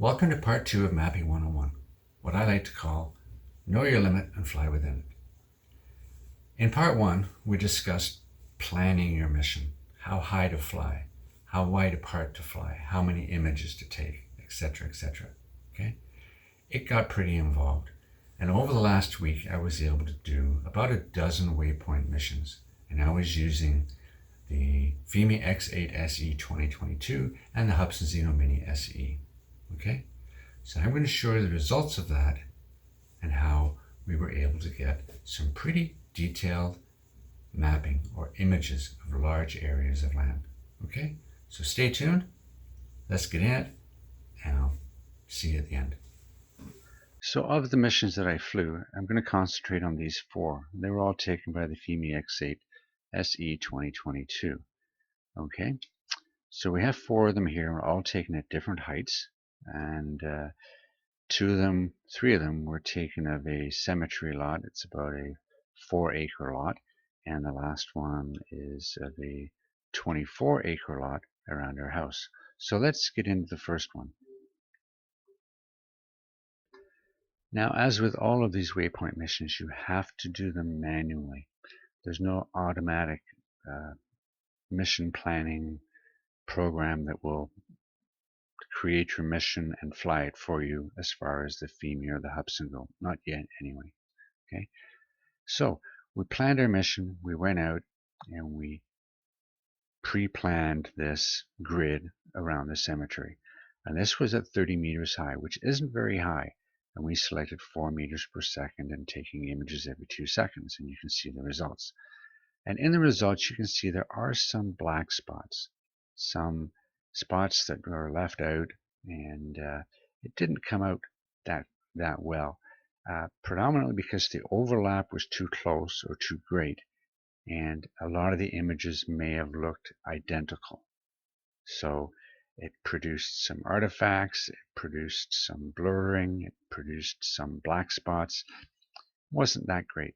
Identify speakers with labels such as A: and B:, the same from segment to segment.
A: Welcome to part 2 of Mapping 101, what I like to call Know Your Limit and Fly Within It. In part 1, we discussed planning your mission, how high to fly, how wide apart to fly, how many images to take, etc., etc. Okay? It got pretty involved, and over the last week I was able to do about a dozen waypoint missions, and I was using the Fimi X8 SE 2022 and the Hubsan Xeno Mini SE. Okay, so I'm going to show you the results of that and how we were able to get some pretty detailed mapping or images of large areas of land. Okay, so stay tuned, let's get in it, and I'll see you at the end. So of the missions that I flew, I'm going to concentrate on these 4. They were all taken by the Fimi X8 SE 2022. Okay, so we have 4 of them here, all taken at different heights, and 3 of them were taken of a cemetery lot. It's about a 4-acre lot, and the last one is of a 24-acre lot around our house. So let's get into the first one. Now, as with all of these waypoint missions, you have to do them manually. There's no automatic mission planning program that will create your mission and fly it for you as far as the Fimi or the Hubsan go. Not yet, anyway. Okay, so we planned our mission. We went out and we pre-planned this grid around the cemetery, and this was at 30 meters high, which isn't very high. And we selected 4 meters per second and taking images every 2 seconds, and you can see the results. And in the results, you can see there are some black spots, some spots that were left out, and it didn't come out that well, predominantly because the overlap was too close or too great, and a lot of the images may have looked identical. So it produced some artifacts, it produced some blurring, it produced some black spots. It wasn't that great.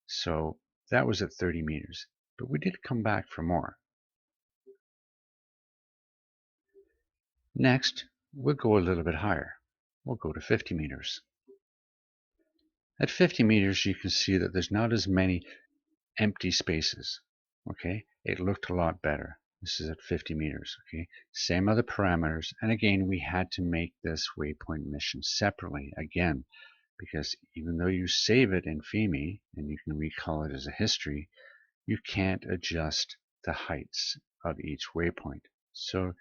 A: So that was at 30 meters, but we did come back for more. Next, we'll go a little bit higher. We'll go to 50 meters. At 50 meters, you can see that there's not as many empty spaces. Okay, it looked a lot better. This is at 50 meters. Okay, same other parameters, and again, we had to make this waypoint mission separately again, because even though you save it in Fimi and you can recall it as a history, you can't adjust the heights of each waypoint. So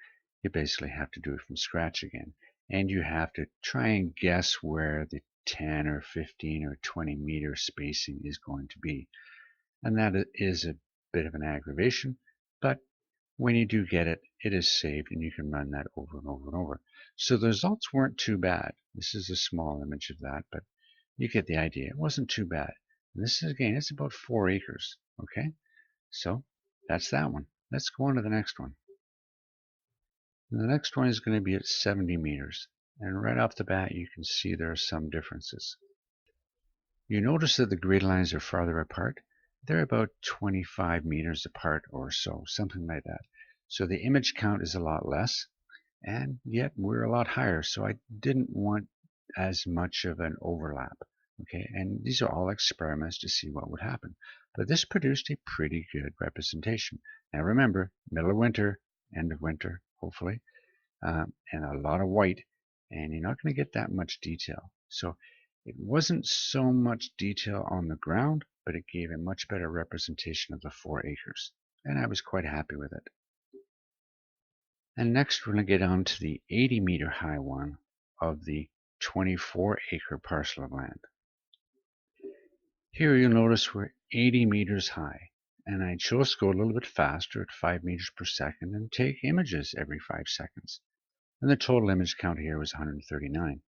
A: you basically have to do it from scratch again. And you have to try and guess where the 10 or 15 or 20 meter spacing is going to be. And that is a bit of an aggravation, but when you do get it, it is saved and you can run that over and over and over. So the results weren't too bad. This is a small image of that, but you get the idea. It wasn't too bad. And this is, again, it's about 4 acres. Okay, so that's that one. Let's go on to the next one. And the next one is going to be at 70 meters. And right off the bat, you can see there are some differences. You notice that the grid lines are farther apart. They're about 25 meters apart or so, something like that. So the image count is a lot less, and yet we're a lot higher. So I didn't want as much of an overlap. Okay, and these are all experiments to see what would happen. But this produced a pretty good representation. Now remember, middle of winter, end of winter, hopefully, and a lot of white, and you're not going to get that much detail. So it wasn't so much detail on the ground, but it gave a much better representation of the 4 acres, and I was quite happy with it. And next we're going to get on to the 80 meter high one of the 24 acre parcel of land. Here you'll notice we're 80 meters high, and I chose to go a little bit faster at 5 meters per second and take images every 5 seconds. And the total image count here was 139.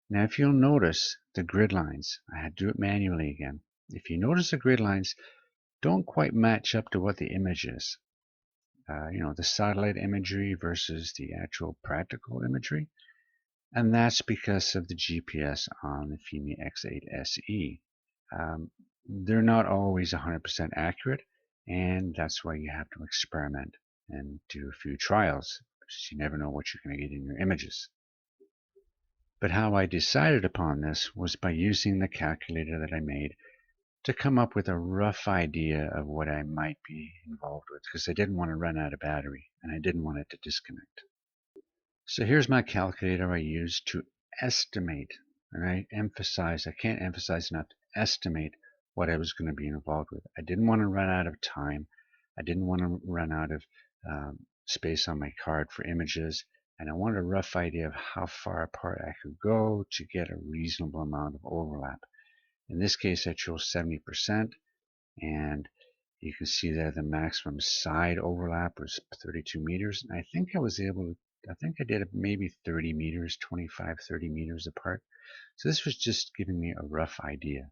A: Now if you'll notice the grid lines, I had to do it manually again. If you notice the grid lines don't quite match up to what the image is. The satellite imagery versus the actual practical imagery. And that's because of the GPS on the Fimi X8 SE. They're not always 100% accurate, and that's why you have to experiment and do a few trials, because you never know what you're going to get in your images. But how I decided upon this was by using the calculator that I made to come up with a rough idea of what I might be involved with, because I didn't want to run out of battery and I didn't want it to disconnect. So here's my calculator I used to estimate, and I can't emphasize enough, to estimate what I was going to be involved with. I didn't want to run out of time. I didn't want to run out of space on my card for images, and I wanted a rough idea of how far apart I could go to get a reasonable amount of overlap. In this case, I chose 70%, and you can see there the maximum side overlap was 32 meters. And I think I did maybe 30 meters, 25, 30 meters apart. So this was just giving me a rough idea.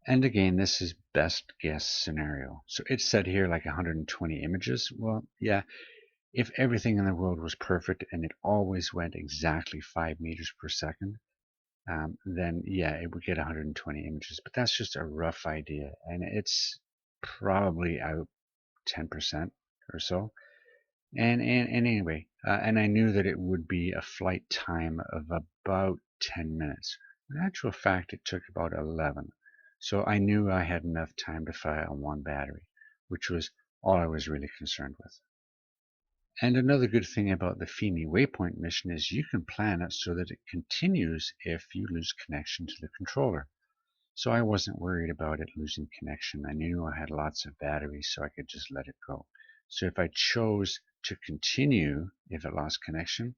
A: And again, this is best guess scenario. So it said here like 120 images. Well, yeah, if everything in the world was perfect and it always went exactly 5 meters per second, then yeah, it would get 120 images. But that's just a rough idea, and it's probably out 10% or so. And anyway, and I knew that it would be a flight time of about 10 minutes. In actual fact, it took about 11. So I knew I had enough time to fly on one battery, which was all I was really concerned with. And another good thing about the Fimi Waypoint mission is you can plan it so that it continues if you lose connection to the controller. So I wasn't worried about it losing connection. I knew I had lots of batteries, so I could just let it go. So if I chose to continue if it lost connection,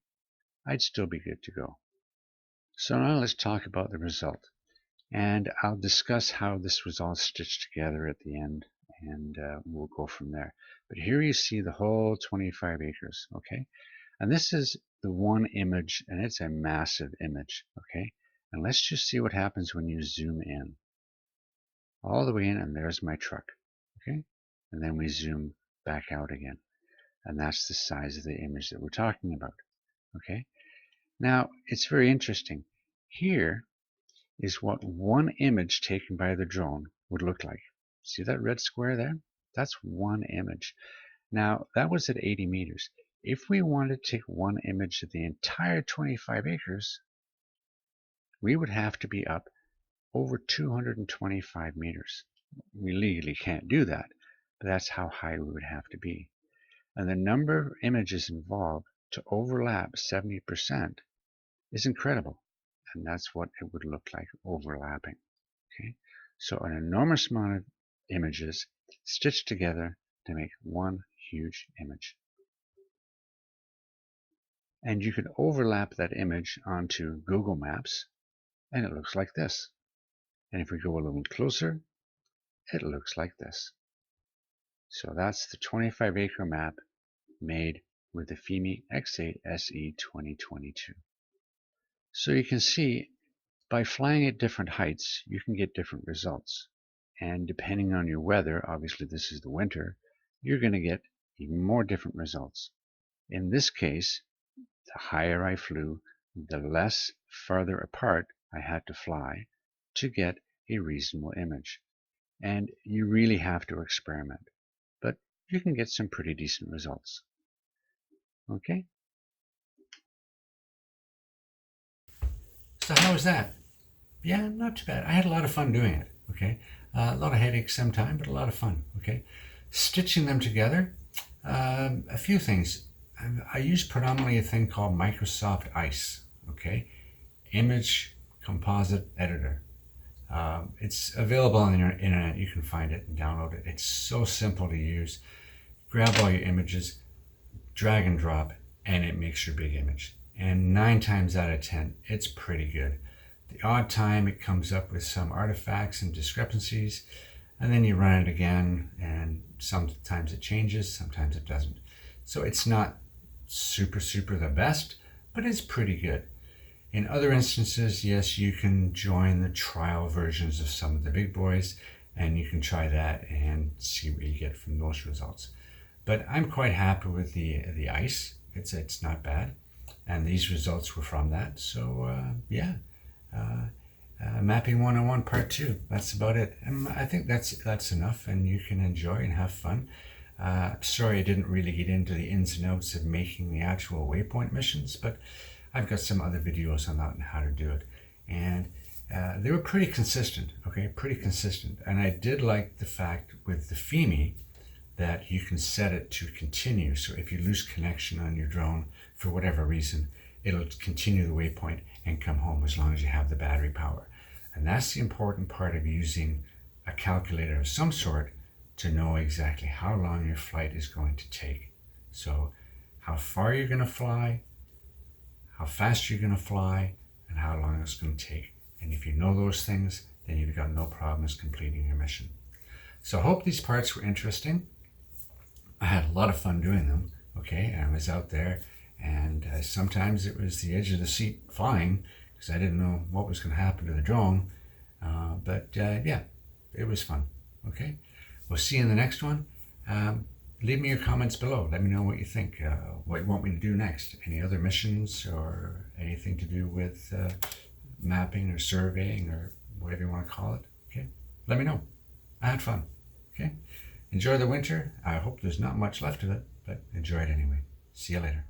A: I'd still be good to go. So now let's talk about the result. And I'll discuss how this was all stitched together at the end, and we'll go from there. But here you see the whole 25 acres, okay? And this is the one image, and it's a massive image, okay? And let's just see what happens when you zoom in. All the way in, and there's my truck, okay? And then we zoom back out again. And that's the size of the image that we're talking about, okay? Now, it's very interesting. Here is what one image taken by the drone would look like. See that red square there? That's one image. Now, that was at 80 meters. If we wanted to take one image of the entire 25 acres, we would have to be up over 225 meters. We legally can't do that, but that's how high we would have to be. And the number of images involved to overlap 70% is incredible. And that's what it would look like overlapping. Okay, so an enormous amount of images stitched together to make one huge image. And you can overlap that image onto Google Maps, and it looks like this. And if we go a little closer, it looks like this. So that's the 25-acre map made with the Fimi X8 SE 2022. So you can see by flying at different heights, you can get different results. And depending on your weather, obviously this is the winter, you're going to get even more different results. In this case, the higher I flew, the less farther apart I had to fly to get a reasonable image. And you really have to experiment, but you can get some pretty decent results. Okay? So how was that? Yeah, not too bad. I had a lot of fun doing it, okay? A lot of headaches sometimes, but a lot of fun, okay? Stitching them together, a few things. I use predominantly a thing called Microsoft Ice, okay? Image Composite Editor. It's available on the internet. You can find it and download it. It's so simple to use. Grab all your images, drag and drop, and it makes your big image. And 9 times out of 10, it's pretty good. The odd time it comes up with some artifacts and discrepancies, and then you run it again, and sometimes it changes, sometimes it doesn't. So it's not super the best, but it's pretty good. In other instances, yes, you can join the trial versions of some of the big boys, and you can try that and see what you get from those results. But I'm quite happy with the ice. It's not bad, and these results were from that. So yeah. Mapping 101 part 2. That's about it. And I think that's enough, and you can enjoy and have fun. Sorry I didn't really get into the ins and outs of making the actual Waypoint missions, but
B: I've got some other videos on that and how to do it. And they were pretty consistent, okay, pretty consistent. And I did like the fact with the Fimi that you can set it to continue. So if you lose connection on your drone for whatever reason, it'll continue the waypoint and come home as long as you have the battery power. And that's the important part of using a calculator of some sort to know exactly how long your flight is going to take. So how far you're going to fly, how fast you're going to fly, and how long it's going to take. And if you know those things, then you've got no problems completing your mission. So I hope these parts were interesting. I had a lot of fun doing them, okay? I was out there, and sometimes it was the edge of the seat flying because I didn't know what was going to happen to the drone. But yeah, it was fun, okay? We'll see you in the next one. Leave me your comments below. Let me know what you think, what you want me to do next. Any other missions or anything to do with mapping or surveying or whatever you want to call it, okay? Let me know. I had fun, okay? Enjoy the winter. I hope there's not much left of it, but enjoy it anyway. See you later.